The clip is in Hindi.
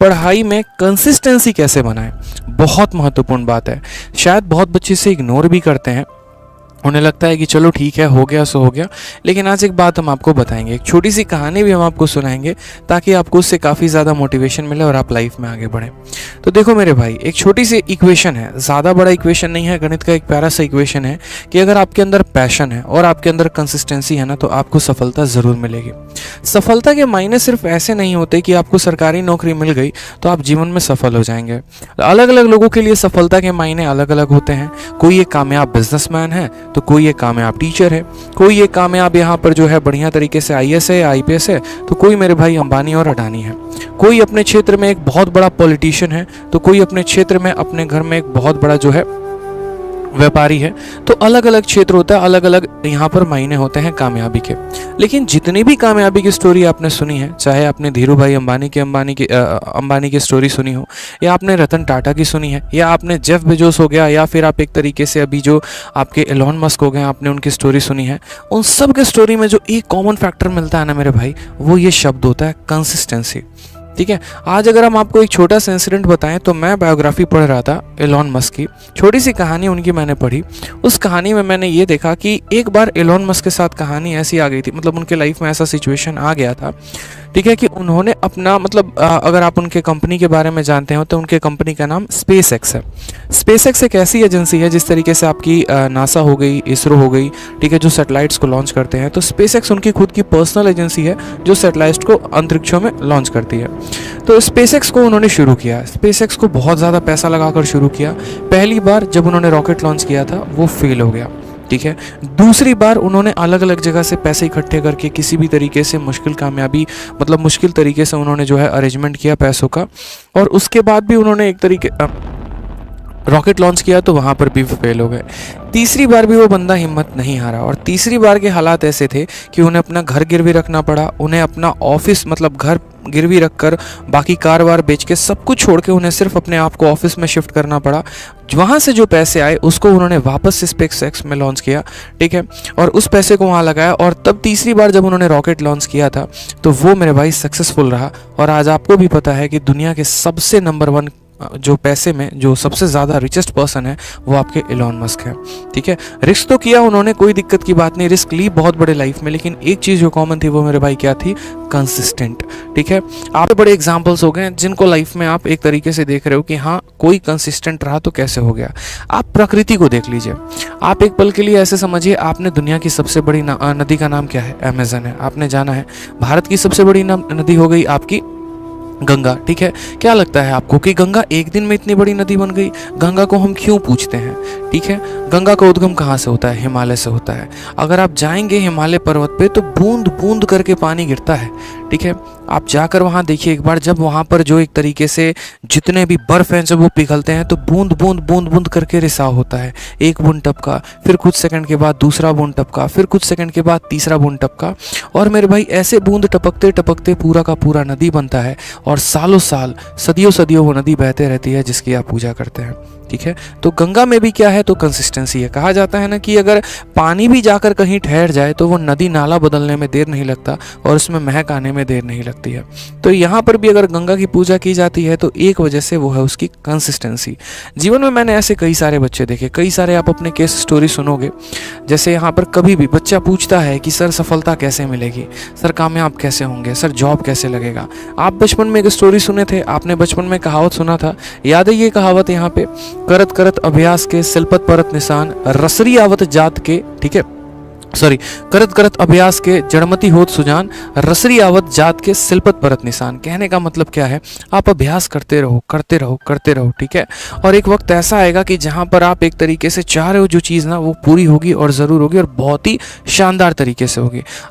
पढ़ाई में कंसिस्टेंसी कैसे बनाएं, बहुत महत्वपूर्ण बात है। शायद बहुत बच्चे इसे इग्नोर भी करते हैं, उन्हें लगता है कि चलो ठीक है, हो गया सो हो गया। लेकिन आज एक बात हम आपको बताएंगे, एक छोटी सी कहानी भी हम आपको सुनाएंगे ताकि आपको उससे काफ़ी ज़्यादा मोटिवेशन मिले और आप लाइफ में आगे बढ़ें। तो देखो मेरे भाई, एक छोटी सी इक्वेशन है, ज़्यादा बड़ा इक्वेशन नहीं है, गणित का एक प्यारा सा इक्वेशन है कि अगर आपके अंदर पैशन है और आपके अंदर कंसिस्टेंसी है ना, तो आपको सफलता ज़रूर मिलेगी। सफलता के मायने सिर्फ ऐसे नहीं होते कि आपको सरकारी नौकरी मिल गई तो आप जीवन में सफल हो जाएंगे। अलग अलग लोगों के लिए सफलता के मायने अलग अलग होते हैं। कोई एक कामयाब बिजनेसमैन है तो कोई एक कामयाब टीचर है, कोई एक कामयाब यहाँ पर जो है बढ़िया तरीके से आईएएस है, आईपीएस है, तो कोई मेरे भाई अंबानी और अडानी है। कोई अपने क्षेत्र में एक बहुत बड़ा पॉलिटिशियन है तो कोई अपने क्षेत्र में अपने घर में एक बहुत बड़ा जो है व्यापारी है। तो अलग अलग क्षेत्र होता है, अलग अलग यहाँ पर मायने होते हैं कामयाबी के। लेकिन जितनी भी कामयाबी की स्टोरी आपने सुनी है, चाहे आपने धीरू भाई अंबानी की स्टोरी सुनी हो, या आपने रतन टाटा की सुनी है, या आपने जेफ बेजोस हो गया, या फिर आप एक तरीके से अभी जो आपके एलोन मस्क हो गए आपने उनकी स्टोरी सुनी है, उन सब के स्टोरी में जो एक कॉमन फैक्टर मिलता है ना मेरे भाई, वो ये शब्द होता है कंसिस्टेंसी। ठीक है, आज अगर हम आपको एक छोटा सा इंसिडेंट बताएं तो मैं बायोग्राफी पढ़ रहा था एलोन मस्क की, छोटी सी कहानी उनकी मैंने पढ़ी। उस कहानी में मैंने ये देखा कि एक बार एलोन मस्क के साथ कहानी ऐसी आ गई थी, मतलब उनके लाइफ में ऐसा सिचुएशन आ गया था, ठीक है, कि उन्होंने अपना मतलब अगर आप उनके कंपनी के बारे में जानते हो तो उनके कंपनी का नाम स्पेस एक्स है। स्पेस एक्स एक ऐसी एजेंसी है जिस तरीके से आपकी नासा हो गई, इसरो हो गई, ठीक है, जो सैटेलाइट्स को लॉन्च करते हैं, तो स्पेस एक्स उनकी खुद की पर्सनल एजेंसी है जो सैटेलाइट्स को अंतरिक्षों में लॉन्च करती है। तो स्पेस एक्स को उन्होंने शुरू किया, स्पेस एक्स को बहुत ज़्यादा पैसा लगाकर शुरू किया। पहली बार जब उन्होंने रॉकेट लॉन्च किया था वो फेल हो गया, ठीक है। दूसरी बार उन्होंने अलग अलग जगह से पैसे इकट्ठे करके किसी भी तरीके से मुश्किल तरीके से उन्होंने जो है अरेंजमेंट किया पैसों का, और उसके बाद भी उन्होंने एक तरीके रॉकेट लॉन्च किया तो वहाँ पर भी फेल हो गए। तीसरी बार भी वो बंदा हिम्मत नहीं हारा, और तीसरी बार के हालात ऐसे थे कि उन्हें अपना घर गिरवी रखना पड़ा, उन्हें अपना ऑफिस मतलब घर गिरवी रखकर बाकी कार वार बेच के सब कुछ छोड़ के उन्हें सिर्फ अपने आप को ऑफिस में शिफ्ट करना पड़ा। वहाँ से जो पैसे आए उसको उन्होंने वापस से स्पेस एक्स में लॉन्च किया, ठीक है, और उस पैसे को वहाँ लगाया, और तब तीसरी बार जब उन्होंने रॉकेट लॉन्च किया था तो वो मेरे भाई सक्सेसफुल रहा। और आज आपको भी पता है कि दुनिया के सबसे नंबर 1 जो पैसे में जो सबसे ज़्यादा रिचेस्ट पर्सन है वो आपके एलोन मस्क है, ठीक है। रिस्क तो किया उन्होंने, कोई दिक्कत की बात नहीं, रिस्क ली बहुत बड़े लाइफ में, लेकिन एक चीज़ जो कॉमन थी वो मेरे भाई क्या थी, कंसिस्टेंट, ठीक है। आप बड़े एग्जांपल्स हो गए जिनको लाइफ में आप एक तरीके से देख रहे हो कि हाँ कोई कंसिस्टेंट रहा तो कैसे हो गया। आप प्रकृति को देख लीजिए, आप एक पल के लिए ऐसे समझिए, आपने दुनिया की सबसे बड़ी नदी का नाम क्या है, अमेजन है, आपने जाना है। भारत की सबसे बड़ी नदी हो गई आपकी गंगा, ठीक है। क्या लगता है आपको कि गंगा एक दिन में इतनी बड़ी नदी बन गई? गंगा को हम क्यों पूछते हैं, ठीक है। गंगा का उद्गम कहाँ से होता है? हिमालय से होता है। अगर आप जाएंगे हिमालय पर्वत पे तो बूंद बूंद करके पानी गिरता है, ठीक है। आप जाकर वहाँ देखिए एक बार, जब वहाँ पर जो एक तरीके से जितने भी बर्फ हैं जब वो पिघलते हैं तो बूंद बूंद करके रिसाव होता है। एक बूंद टपका, फिर कुछ सेकंड के बाद दूसरा बूंद टपका, फिर कुछ सेकंड के बाद तीसरा बूंद टपका, और मेरे भाई ऐसे बूंद टपकते टपकते पूरा का पूरा नदी बनता है, और सालों साल सदियों सदियों वो नदी बहते रहती है जिसकी आप पूजा करते हैं, ठीक है। तो गंगा में भी क्या है, तो कंसिस्टेंसी है। कहा जाता है ना कि अगर पानी भी जाकर कहीं ठहर जाए तो वो नदी नाला बदलने में देर नहीं लगता और उसमें महक आने में देर नहीं लगती है। तो यहाँ पर भी अगर गंगा की पूजा की जाती है तो एक वजह से वो है उसकी कंसिस्टेंसी। जीवन में मैंने ऐसे कई सारे बच्चे देखे, कई सारे आप अपने केस स्टोरी सुनोगे। जैसे यहाँ पर कभी भी बच्चा पूछता है कि सर सफलता कैसे मिलेगी, सर कामयाब कैसे होंगे, सर जॉब कैसे लगेगा। आप बचपन में एक स्टोरी सुने थे, आपने बचपन में कहावत सुना था, याद है ये कहावत यहाँ पे, करत करत अभ्यास के सिलपत परत निशान, रसरी आवत जात के, ठीक है, करत करत अभ्यास के जड़मती होत सुजान, रसरी आवत जात के सिलपत परत निशान। कहने का मतलब क्या है, आप अभ्यास करते रहो करते रहो करते रहो, ठीक है, और एक वक्त ऐसा आएगा कि जहां पर आप एक तरीके से चाह रहे हो जो चीज़ ना वो पूरी होगी और ज़रूर होगी और बहुत ही शानदार तरीके से होगी।